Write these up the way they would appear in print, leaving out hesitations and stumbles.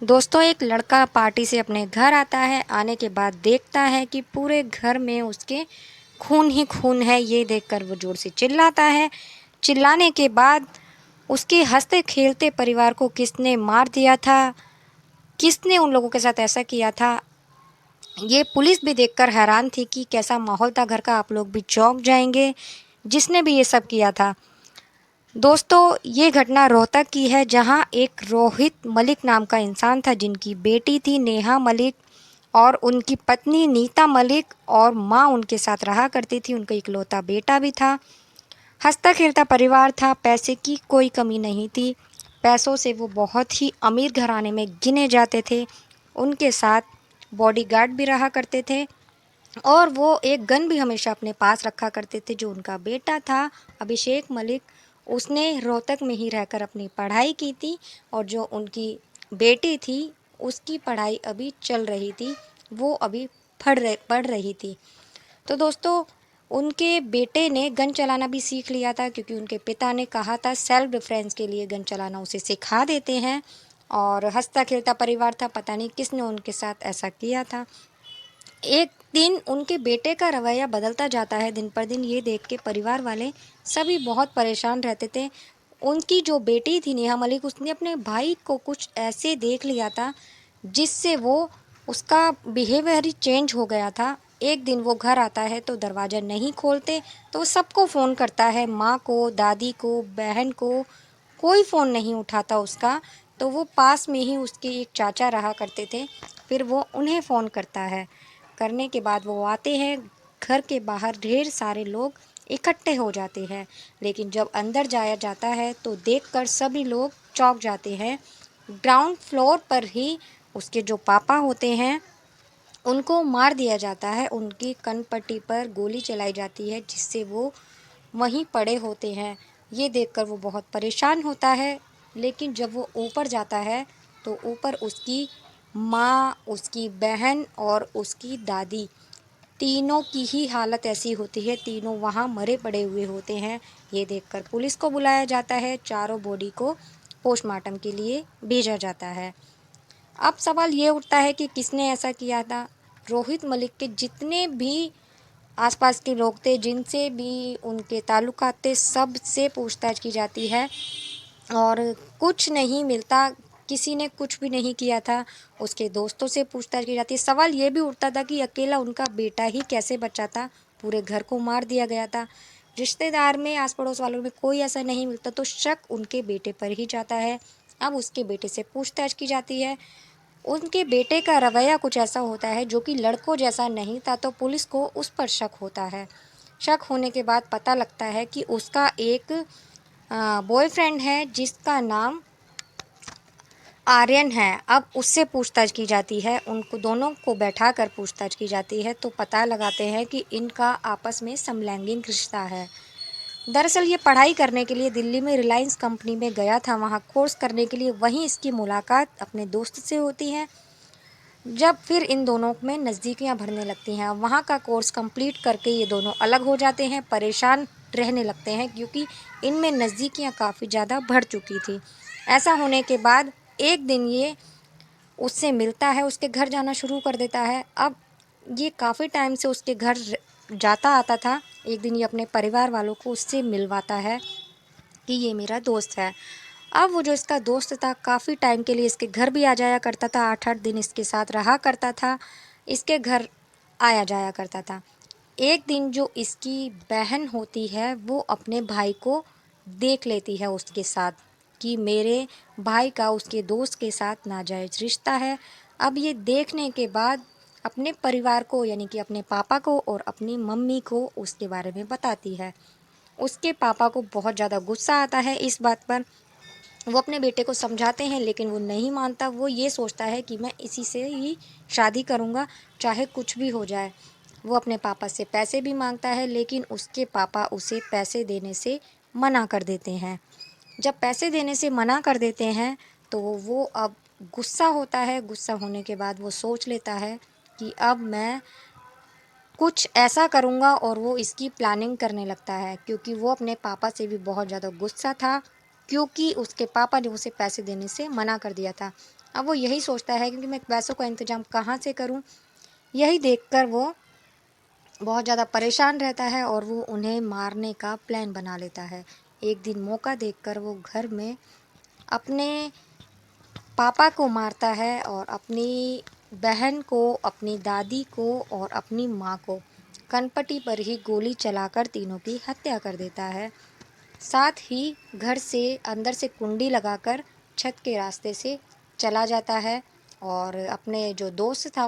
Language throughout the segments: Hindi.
दोस्तों, एक लड़का पार्टी से अपने घर आता है। आने के बाद देखता है कि पूरे घर में उसके खून ही खून है। ये देखकर वो ज़ोर से चिल्लाता है। चिल्लाने के बाद उसके हँसते खेलते परिवार को किसने मार दिया था, किसने उन लोगों के साथ ऐसा किया था, ये पुलिस भी देखकर हैरान थी कि कैसा माहौल था घर का। आप लोग भी चौंक जाएँगे, जिसने भी ये सब किया था। दोस्तों, ये घटना रोहतक की है, जहां एक रोहित मलिक नाम का इंसान था, जिनकी बेटी थी नेहा मलिक और उनकी पत्नी नीता मलिक, और माँ उनके साथ रहा करती थी। उनका इकलौता बेटा भी था। हंसता खेलता परिवार था, पैसे की कोई कमी नहीं थी। पैसों से वो बहुत ही अमीर घराने में गिने जाते थे। उनके साथ बॉडीगार्ड भी रहा करते थे और वो एक गन भी हमेशा अपने पास रखा करते थे। जो उनका बेटा था अभिषेक मलिक, उसने रोहतक में ही रहकर अपनी पढ़ाई की थी, और जो उनकी बेटी थी उसकी पढ़ाई अभी चल रही थी, वो अभी पढ़ रही थी। तो दोस्तों, उनके बेटे ने गन चलाना भी सीख लिया था, क्योंकि उनके पिता ने कहा था सेल्फ डिफेंस के लिए गन चलाना उसे सिखा देते हैं। और हंसता खेलता परिवार था, पता नहीं किसने उनके साथ ऐसा किया था। एक दिन उनके बेटे का रवैया बदलता जाता है दिन पर दिन। ये देख के परिवार वाले सभी बहुत परेशान रहते थे। उनकी जो बेटी थी नेहा मलिक, उसने अपने भाई को कुछ ऐसे देख लिया था जिससे वो उसका बिहेवियर ही चेंज हो गया था। एक दिन वो घर आता है तो दरवाज़ा नहीं खोलते, तो वो सबको फ़ोन करता है, माँ को, दादी को, बहन को, कोई फ़ोन नहीं उठाता उसका। तो वो पास में ही उसके एक चाचा रहा करते थे, फिर वो उन्हें फ़ोन करता है। करने के बाद वो आते हैं, घर के बाहर ढेर सारे लोग इकट्ठे हो जाते हैं। लेकिन जब अंदर जाया जाता है तो देखकर सभी लोग चौंक जाते हैं। ग्राउंड फ्लोर पर ही उसके जो पापा होते हैं उनको मार दिया जाता है। उनकी कनपट्टी पर गोली चलाई जाती है, जिससे वो वहीं पड़े होते हैं। ये देखकर वो बहुत परेशान होता है। लेकिन जब वो ऊपर जाता है तो ऊपर उसकी माँ, उसकी बहन और उसकी दादी, तीनों की ही हालत ऐसी होती है, तीनों वहाँ मरे पड़े हुए होते हैं। ये देखकर पुलिस को बुलाया जाता है, चारों बॉडी को पोस्टमार्टम के लिए भेजा जाता है। अब सवाल ये उठता है कि किसने ऐसा किया था। रोहित मलिक के जितने भी आसपास के लोग थे, जिनसे भी उनके ताल्लुकात थे, सबसे पूछताछ की जाती है और कुछ नहीं मिलता। किसी ने कुछ भी नहीं किया था। उसके दोस्तों से पूछताछ की जाती है। सवाल ये भी उठता था कि अकेला उनका बेटा ही कैसे बचा था, पूरे घर को मार दिया गया था। रिश्तेदार में, आस पड़ोस वालों में कोई ऐसा नहीं मिलता, तो शक उनके बेटे पर ही जाता है। अब उसके बेटे से पूछताछ की जाती है। उनके बेटे का रवैया कुछ ऐसा होता है जो कि लड़कों जैसा नहीं था, तो पुलिस को उस पर शक होता है। शक होने के बाद पता लगता है कि उसका एक बॉयफ्रेंड है, जिसका नाम आर्यन है। अब उससे पूछताछ की जाती है, उनको दोनों को बैठाकर पूछताछ की जाती है, तो पता लगाते हैं कि इनका आपस में समलैंगिक रिश्ता है। दरअसल ये पढ़ाई करने के लिए दिल्ली में रिलायंस कंपनी में गया था, वहाँ कोर्स करने के लिए। वहीं इसकी मुलाकात अपने दोस्त से होती है। जब फिर इन दोनों में नज़दीकियाँ बढ़ने लगती हैं, वहाँ का कोर्स कंप्लीट करके ये दोनों अलग हो जाते हैं, परेशान रहने लगते हैं, क्योंकि इनमें नज़दीकियाँ काफ़ी ज़्यादा बढ़ चुकी थी। ऐसा होने के बाद एक दिन ये उससे मिलता है, उसके घर जाना शुरू कर देता है। अब ये काफ़ी टाइम से उसके घर जाता आता था। एक दिन ये अपने परिवार वालों को उससे मिलवाता है कि ये मेरा दोस्त है। अब वो जो इसका दोस्त था, काफ़ी टाइम के लिए इसके घर भी आ जाया करता था, 8-8 दिन इसके साथ रहा करता था, इसके घर आया जाया करता था। एक दिन जो इसकी बहन होती है, वो अपने भाई को देख लेती है उसके साथ, कि मेरे भाई का उसके दोस्त के साथ नाजायज़ रिश्ता है। अब ये देखने के बाद अपने परिवार को, यानी कि अपने पापा को और अपनी मम्मी को उसके बारे में बताती है। उसके पापा को बहुत ज़्यादा गुस्सा आता है इस बात पर। वो अपने बेटे को समझाते हैं, लेकिन वो नहीं मानता। वो ये सोचता है कि मैं इसी से ही शादी करूँगा, चाहे कुछ भी हो जाए। वो अपने पापा से पैसे भी मांगता है, लेकिन उसके पापा उसे पैसे देने से मना कर देते हैं। जब पैसे देने से मना कर देते हैं तो वो अब गुस्सा होता है। गुस्सा होने के बाद वो सोच लेता है कि अब मैं कुछ ऐसा करूँगा, और वो इसकी प्लानिंग करने लगता है, क्योंकि वो अपने पापा से भी बहुत ज़्यादा गुस्सा था, क्योंकि उसके पापा ने उसे पैसे देने से मना कर दिया था। अब वो यही सोचता है क्योंकि मैं पैसों का इंतज़ाम कहाँ से करूँ, यही देखकर वो बहुत ज़्यादा परेशान रहता है और वो उन्हें मारने का प्लान बना लेता है। एक दिन मौका देखकर वो घर में अपने पापा को मारता है और अपनी बहन को, अपनी दादी को और अपनी माँ को कनपटी पर ही गोली चलाकर तीनों की हत्या कर देता है। साथ ही घर से अंदर से कुंडी लगाकर छत के रास्ते से चला जाता है और अपने जो दोस्त था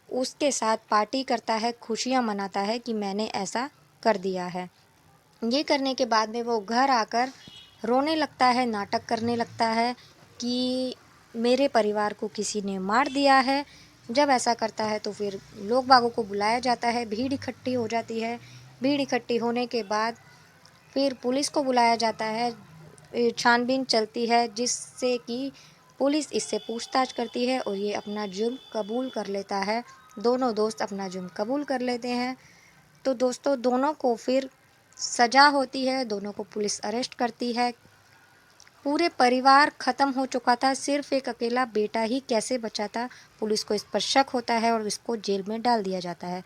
उसके साथ पार्टी करता है, खुशियाँ मनाता है कि मैंने ऐसा कर दिया है। ये करने के बाद में वो घर आकर रोने लगता है, नाटक करने लगता है कि मेरे परिवार को किसी ने मार दिया है। जब ऐसा करता है तो फिर लोग बागों को बुलाया जाता है, भीड़ इकट्ठी हो जाती है। भीड़ इकट्ठी होने के बाद फिर पुलिस को बुलाया जाता है। छानबीन चलती है जिससे कि पुलिस इससे पूछताछ करती है और ये अपना जुर्म कबूल कर लेता है। दोनों दोस्त अपना जुर्म कबूल कर लेते हैं। तो दोस्तों दोनों को फिर सज़ा होती है, दोनों को पुलिस अरेस्ट करती है। पूरे परिवार ख़त्म हो चुका था, सिर्फ़ एक अकेला बेटा ही कैसे बचा था, पुलिस को इस पर शक होता है और इसको जेल में डाल दिया जाता है।